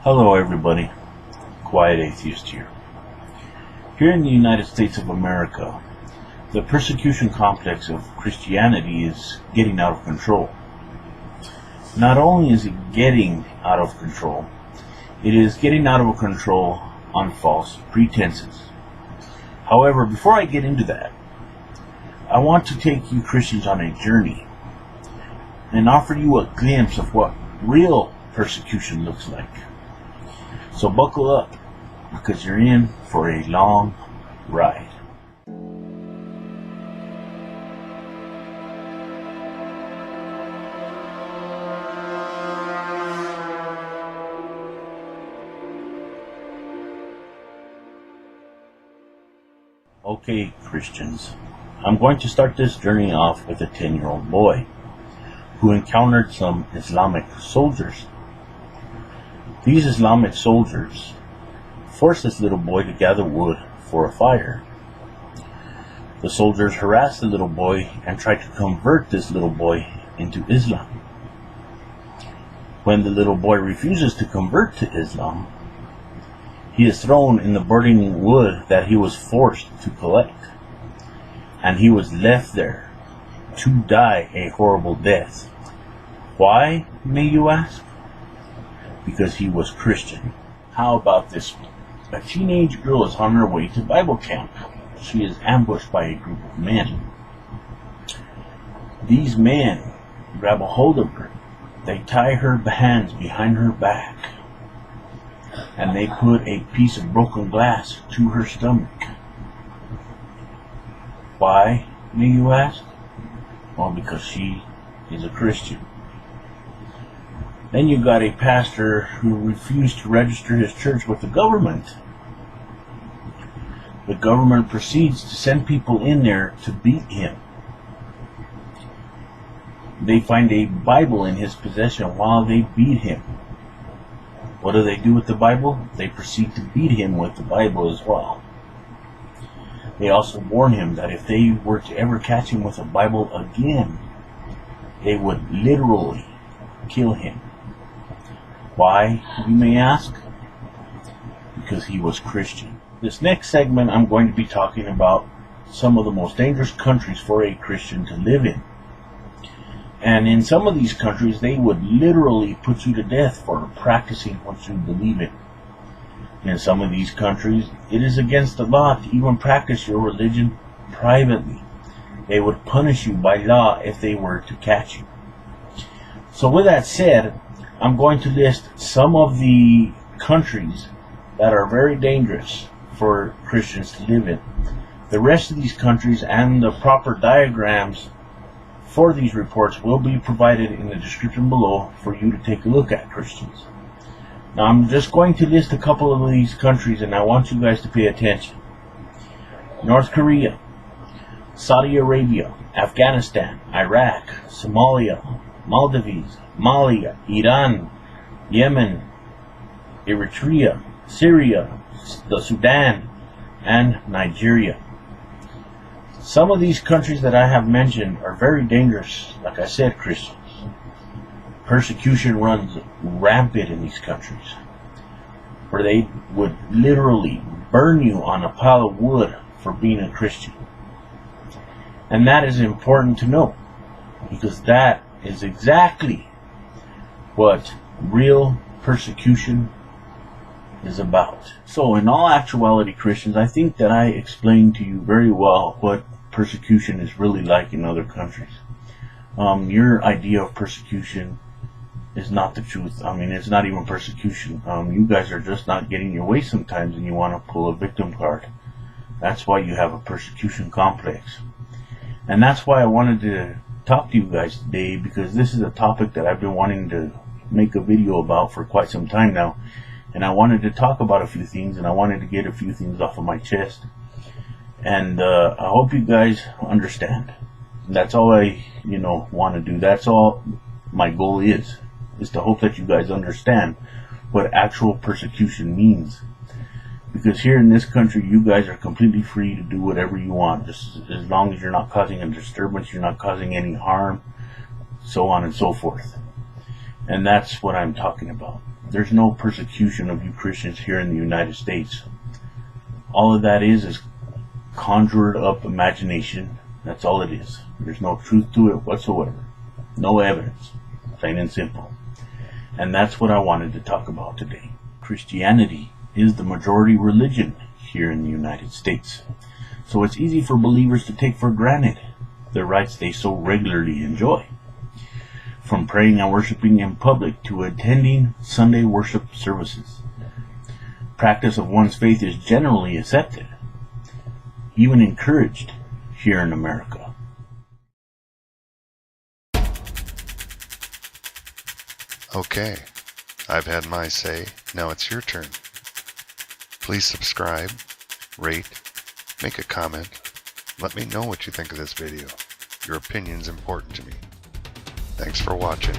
Hello everybody, Quiet Atheist here. Here in the United States of America, the persecution complex of Christianity is getting out of control. Not only is it getting out of control, it is getting out of control on false pretenses. However, before I get into that, I want to take you Christians on a journey and offer you a glimpse of what real persecution looks like. So buckle up, because you're in for a long ride. Okay, Christians, I'm going to start this journey off with a 10-year-old boy who encountered some Islamic soldiers. These Islamic soldiers forced this little boy to gather wood for a fire. The soldiers harassed the little boy and tried to convert this little boy into Islam. When the little boy refuses to convert to Islam, he is thrown in the burning wood that he was forced to collect, and he was left there to die a horrible death. Why, may you ask? Because he was Christian. How about this one? A teenage girl is on her way to Bible camp. She is ambushed by a group of men. These men grab a hold of her. They tie her hands behind her back, and they put a piece of broken glass to her stomach. Why, may you ask? Well, because she is a Christian. Then you got a pastor who refused to register his church with the government. The government proceeds to send people in there to beat him. They find a Bible in his possession while they beat him. What do they do with the Bible? They proceed to beat him with the Bible as well. They also warn him that if they were to ever catch him with a Bible again, they would literally kill him. Why, you may ask? Because he was Christian. This next segment, I'm going to be talking about some of the most dangerous countries for a Christian to live in. And in some of these countries, they would literally put you to death for practicing what you believe in. In some of these countries, it is against the law to even practice your religion privately. They would punish you by law if they were to catch you. So with that said, I'm going to list some of the countries that are very dangerous for Christians to live in. The rest of these countries and the proper diagrams for these reports will be provided in the description below for you to take a look at, Christians. Now I'm just going to list a couple of these countries, and I want you guys to pay attention. North Korea, Saudi Arabia, Afghanistan, Iraq, Somalia, Maldives, Mali, Iran, Yemen, Eritrea, Syria, the Sudan, and Nigeria. Some of these countries that I have mentioned are very dangerous, like I said, Christians. Persecution runs rampant in these countries, where they would literally burn you on a pile of wood for being a Christian. And that is important to know, because that is exactly what real persecution is about. So in all actuality, Christians, I think that I explained to you very well what persecution is really like in other countries. Your idea of persecution is not the truth. I mean, it's not even persecution. You guys are just not getting your way sometimes, and you want to pull a victim card. That's why you have a persecution complex. And that's why I wanted to talk to you guys today, because this is a topic that I've been wanting to make a video about for quite some time now, and I wanted to talk about a few things, and I wanted to get a few things off of my chest, and I hope you guys understand. That's all I want to do. That's all my goal is to hope that you guys understand what actual persecution means. Because here in this country, you guys are completely free to do whatever you want, just as long as you're not causing a disturbance, you're not causing any harm, so on and so forth. And that's what I'm talking about. There's no persecution of you Christians here in the United States. All of that is conjured up imagination. That's all it is. There's no truth to it whatsoever. No evidence. Plain and simple. And that's what I wanted to talk about today. Christianity is the majority religion here in the United States. So it's easy for believers to take for granted the rights they so regularly enjoy. From praying and worshiping in public to attending Sunday worship services. Practice of one's faith is generally accepted, even encouraged here in America. Okay, I've had my say, now it's your turn. Please subscribe, rate, make a comment, let me know what you think of this video. Your opinion's important to me. Thanks for watching.